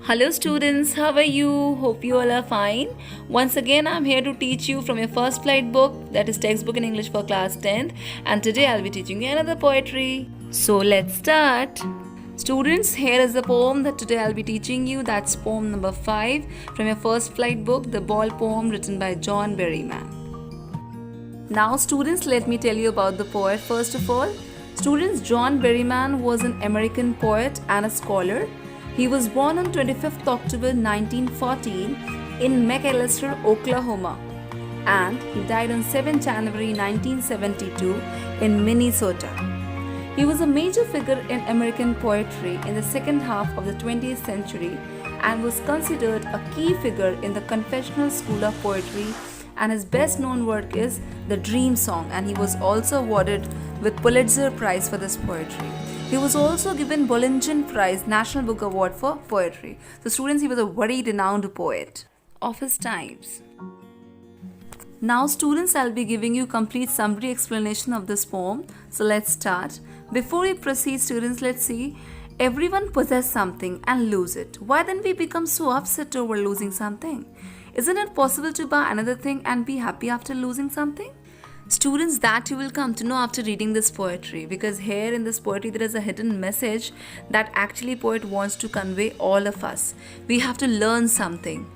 Hello students, how are you? Hope you all are fine. Once again, I'm here to teach you from your first flight book, that is textbook in English for class 10th, and today I'll be teaching you another poetry. So let's start. Students, here is the poem that today I'll be teaching you. That's poem number 5 from your first flight book, The Ball Poem, written by John Berryman. Now students, let me tell you about the poet first of all. Students, John Berryman was an American poet and a scholar. He was born on 25th October 1914 in McAlester, Oklahoma, and he died on 7th January 1972 in Minnesota. He was a major figure in American poetry in the second half of the 20th century and was considered a key figure in the confessional school of poetry, and his best known work is The Dream Song, and he was also awarded with Pulitzer Prize for this poetry. He was also given Bollingen Prize National Book Award for Poetry. So students, he was a very renowned poet of his times. Now students, I'll be giving you complete summary explanation of this poem. So let's start. Before we proceed students, let's see. Everyone possesses something and lose it. Why then we become so upset over losing something? Isn't it possible to buy another thing and be happy after losing something? Students, that you will come to know after reading this poetry, because here in this poetry there is a hidden message that actually poet wants to convey all of us. We have to learn something.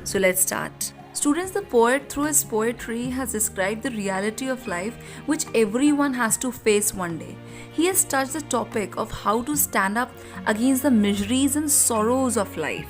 So let's start. Students, the poet through his poetry has described the reality of life which everyone has to face one day. He has touched the topic of how to stand up against the miseries and sorrows of life.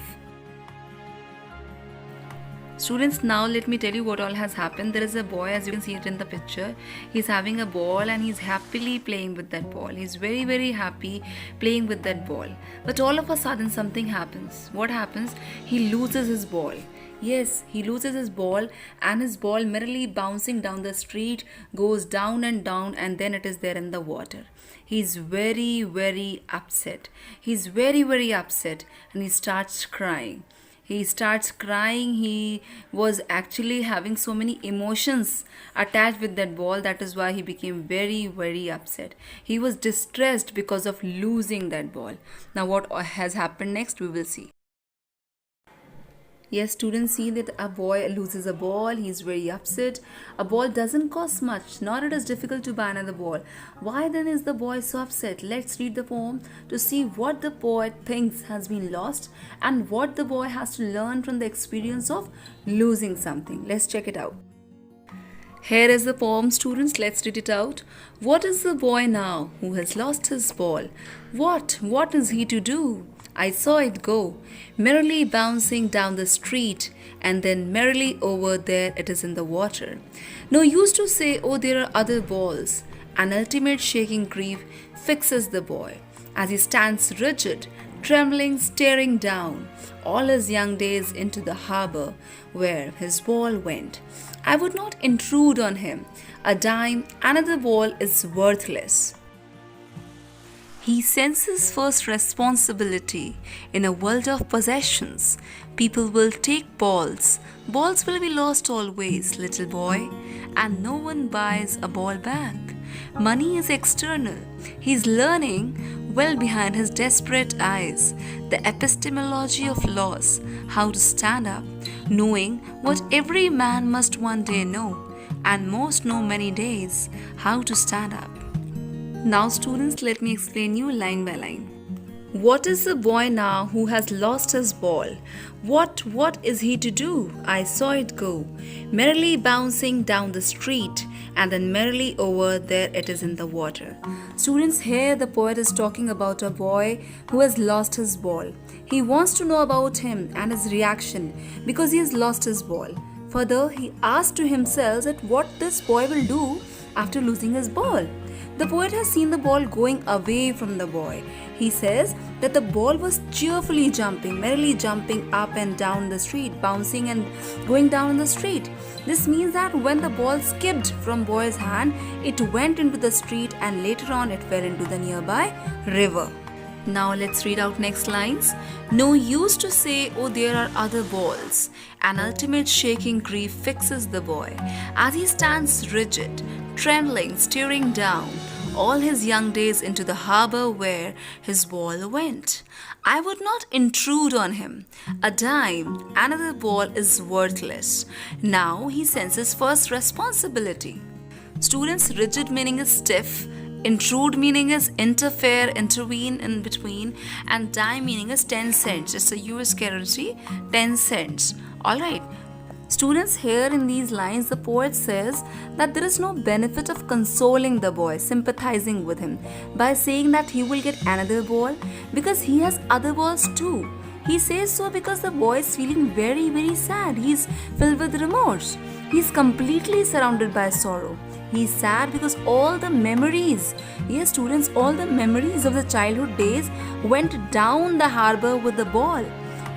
Students, now let me tell you what all has happened. There is a boy, as you can see it in the picture. He's having a ball and he's happily playing with that ball. He's very happy playing with that ball. But all of a sudden something happens. What happens? He loses his ball. Yes, he loses his ball, and his ball, merrily bouncing down the street, goes down and down, and then it is there in the water. He's very upset. He's very upset, and he starts crying. He was actually having so many emotions attached with that ball. That is why he became very upset. He was distressed because of losing that ball. Now what has happened next, we will see. Yes, students, see that a boy loses a ball. He's very upset. A ball doesn't cost much, nor it is difficult to buy another ball. Why then is the boy so upset? Let's read the poem to see what the poet thinks has been lost and what the boy has to learn from the experience of losing something. Let's check it out. Here is the poem, students. Let's read it out. What is the boy now who has lost his ball? What is he to do? I saw it go, merrily bouncing down the street, and then merrily over there it is in the water. No use to say, oh, there are other balls. An ultimate shaking grief fixes the boy, as he stands rigid, trembling, staring down all his young days into the harbor where his ball went. I would not intrude on him. A dime, another ball is worthless. He senses first responsibility in a world of possessions. People will take balls. Balls will be lost always, little boy, and no one buys a ball back. Money is external. He's learning well behind his desperate eyes the epistemology of loss, how to stand up, knowing what every man must one day know, and most know many days, how to stand up. Now students, let me explain you line by line. What is the boy now who has lost his ball? What is he to do? I saw it go, merrily bouncing down the street, and then merrily over there it is in the water. Students, here the poet is talking about a boy who has lost his ball. He wants to know about him and his reaction because he has lost his ball. Further, he asked to himself that what this boy will do after losing his ball. The poet has seen the ball going away from the boy. He says that the ball was cheerfully jumping, merrily jumping up and down the street, bouncing and going down the street. This means that when the ball skipped from boy's hand, it went into the street and later on it fell into the nearby river. Now let's read out next lines. No use to say, oh, there are other balls. An ultimate shaking grief fixes the boy as he stands rigid, trembling, staring down all his young days into the harbor where his ball went. I would not intrude on him. A dime, another ball is worthless. Now he senses first responsibility. Students, rigid meaning is stiff, intrude meaning is interfere, intervene in between, and dime meaning is 10 cents. It's a US currency, 10 cents. Alright. Students, here in these lines, the poet says that there is no benefit of consoling the boy, sympathizing with him, by saying that he will get another ball because he has other balls too. He says so because the boy is feeling very, very sad. He's filled with remorse. He's completely surrounded by sorrow. He's sad because all the memories, yes, students, all the memories of the childhood days went down the harbor with the ball.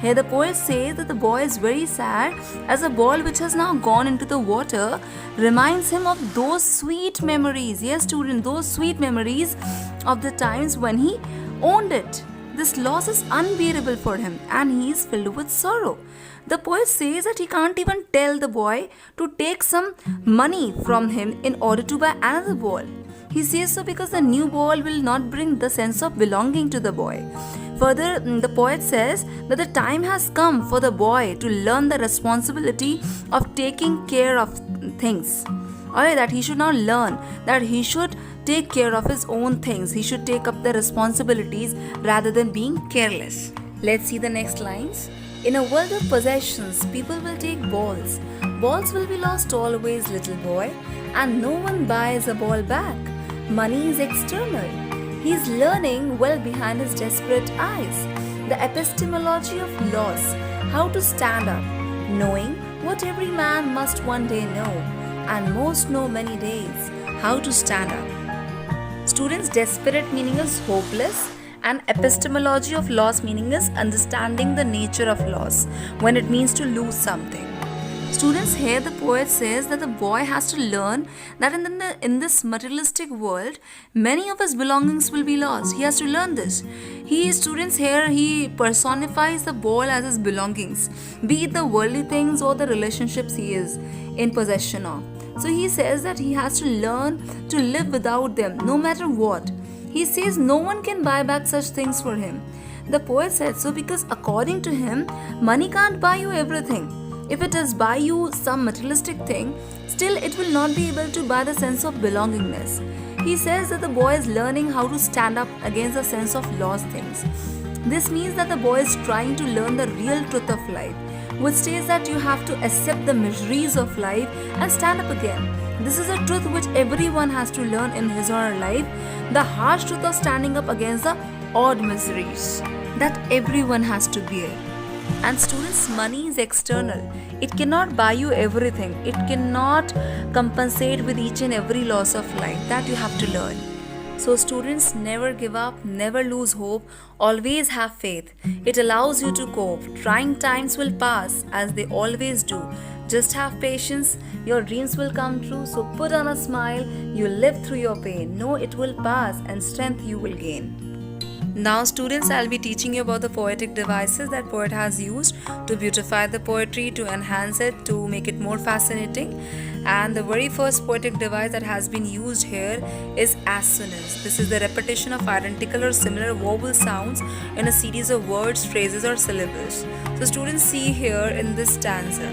Here the poet says that the boy is very sad as a ball which has now gone into the water reminds him of those sweet memories. Yes, student, those sweet memories of the times when he owned it. This loss is unbearable for him and he is filled with sorrow. The poet says that he can't even tell the boy to take some money from him in order to buy another ball. He says so because the new ball will not bring the sense of belonging to the boy. Further, the poet says that the time has come for the boy to learn the responsibility of taking care of things. Alright, that he should now learn that he should take care of his own things. He should take up the responsibilities rather than being careless. Let's see the next lines. In a world of possessions, people will take balls. Balls will be lost always, little boy, and no one buys a ball back. Money is external. He is learning well behind his desperate eyes. The epistemology of loss, how to stand up, knowing what every man must one day know, and most know many days, how to stand up. Students, desperate meaning is hopeless, and epistemology of loss meaning is understanding the nature of loss, when it means to lose something. Students, here the poet says that the boy has to learn that in this materialistic world, many of his belongings will be lost. He has to learn this. Students, here he personifies the ball as his belongings, be it the worldly things or the relationships he is in possession of. So he says that he has to learn to live without them, no matter what. He says no one can buy back such things for him. The poet said so because according to him, money can't buy you everything. If it does buy you some materialistic thing, still it will not be able to buy the sense of belongingness. He says that the boy is learning how to stand up against the sense of lost things. This means that the boy is trying to learn the real truth of life, which states that you have to accept the miseries of life and stand up again. This is a truth which everyone has to learn in his or her life, the harsh truth of standing up against the odd miseries that everyone has to bear. And students, money is external. It cannot buy you everything. It cannot compensate with each and every loss of life. That you have to learn. So students, never give up, never lose hope, always have faith. It allows you to cope. Trying times will pass as they always do. Just have patience, your dreams will come true. So put on a smile, you live through your pain. Know it will pass and strength you will gain. Now students, I'll be teaching you about the poetic devices that poet has used to beautify the poetry, to enhance it, to make it more fascinating. And the very first poetic device that has been used here is assonance. This is the repetition of identical or similar vowel sounds in a series of words, phrases or syllables. So students, see here in this stanza.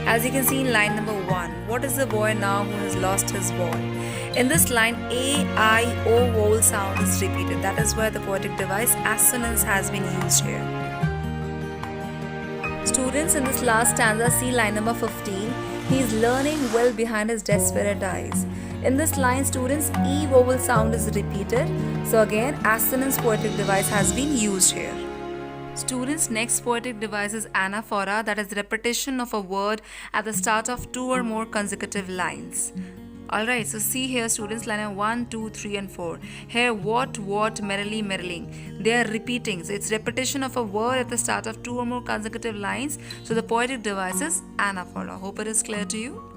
As you can see in line number 1, what is the boy now who has lost his ball? In this line, A, I, O vowel sound is repeated. That is why the poetic device assonance has been used here. Students, in this last stanza, see line number 15. He is learning well behind his desperate eyes. In this line, students, E vowel sound is repeated. So again, assonance poetic device has been used here. Students, next poetic device is anaphora, that is repetition of a word at the start of 2 or more consecutive lines. Alright, so see here students, line 1, 2, 3 and 4. Here what, merrily, merriling. They are repeating. So it's repetition of a word at the start of 2 or more consecutive lines. So the poetic device is anaphora. Hope it is clear to you.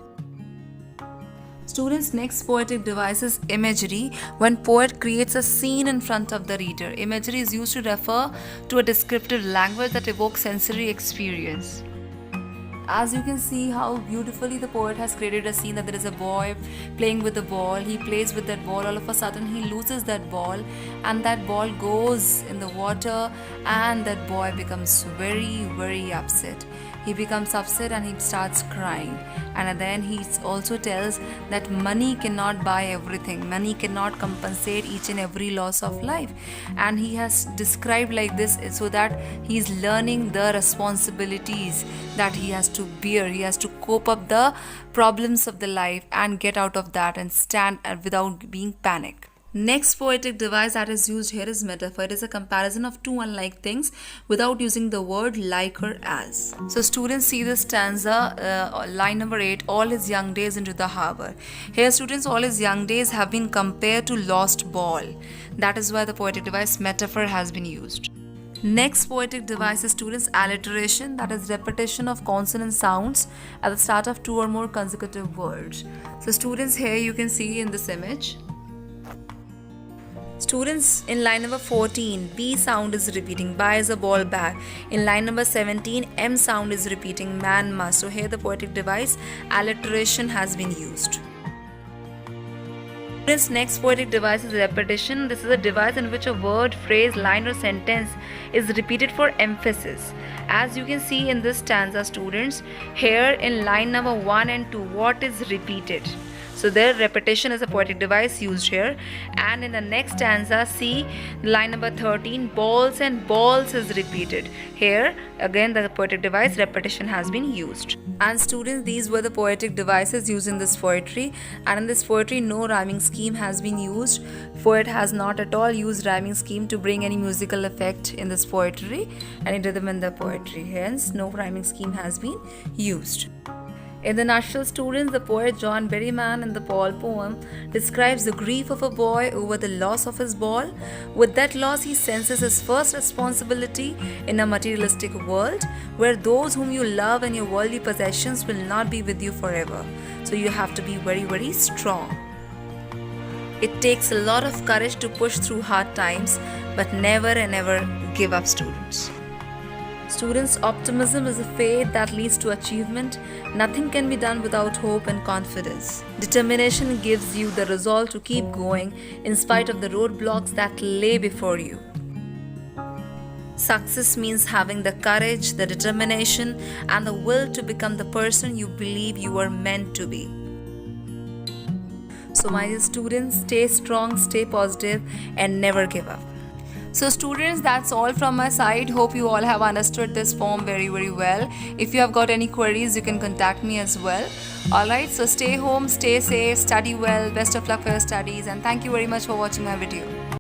Students, next poetic device is imagery, when poet creates a scene in front of the reader. Imagery is used to refer to a descriptive language that evokes sensory experience. As you can see how beautifully the poet has created a scene, that there is a boy playing with the ball. He plays with that ball. All of a sudden he loses that ball, and that ball goes in the water, and that boy becomes very upset. He becomes upset and he starts crying. And then he also tells that money cannot buy everything. Money cannot compensate each and every loss of life. And he has described like this so that he is learning the responsibilities that he has to bear. He has to cope up the problems of the life and get out of that and stand without being panicked. Next poetic device that is used here is metaphor. It is a comparison of two unlike things without using the word like or as. So students, see this stanza, line number 8, all his young days into the harbor. Here students, all his young days have been compared to lost ball. That is why the poetic device metaphor has been used. Next poetic device is students alliteration, that is repetition of consonant sounds at the start of two or more consecutive words. So students, here you can see in this image. Students, in line number 14, B sound is repeating, buy is a ball bag. In line number 17, M sound is repeating, man must. So here the poetic device alliteration has been used. Students, next poetic device is repetition. This is a device in which a word, phrase, line or sentence is repeated for emphasis. As you can see in this stanza, students, here in line number 1 and 2, what is repeated? So their repetition is a poetic device used here. And in the next stanza, see line number 13, balls and balls is repeated. Here again the poetic device repetition has been used. And students, these were the poetic devices used in this poetry. And in this poetry, no rhyming scheme has been used. Poet has not at all used rhyming scheme to bring any musical effect in this poetry, any rhythm in the poetry. Hence, no rhyming scheme has been used. In the nutshell, students, the poet John Berryman in the Paul poem describes the grief of a boy over the loss of his ball. With that loss, he senses his first responsibility in a materialistic world where those whom you love and your worldly possessions will not be with you forever. So you have to be very strong. It takes a lot of courage to push through hard times, but never and ever give up, students. Students, optimism is a faith that leads to achievement. Nothing can be done without hope and confidence. Determination gives you the resolve to keep going in spite of the roadblocks that lay before you. Success means having the courage, the determination, and the will to become the person you believe you are meant to be. So my dear students, stay strong, stay positive, and never give up. So students, that's all from my side. Hope you all have understood this poem very well. If you have got any queries, you can contact me as well. Alright, so stay home, stay safe, study well, best of luck for your studies, and thank you very much for watching my video.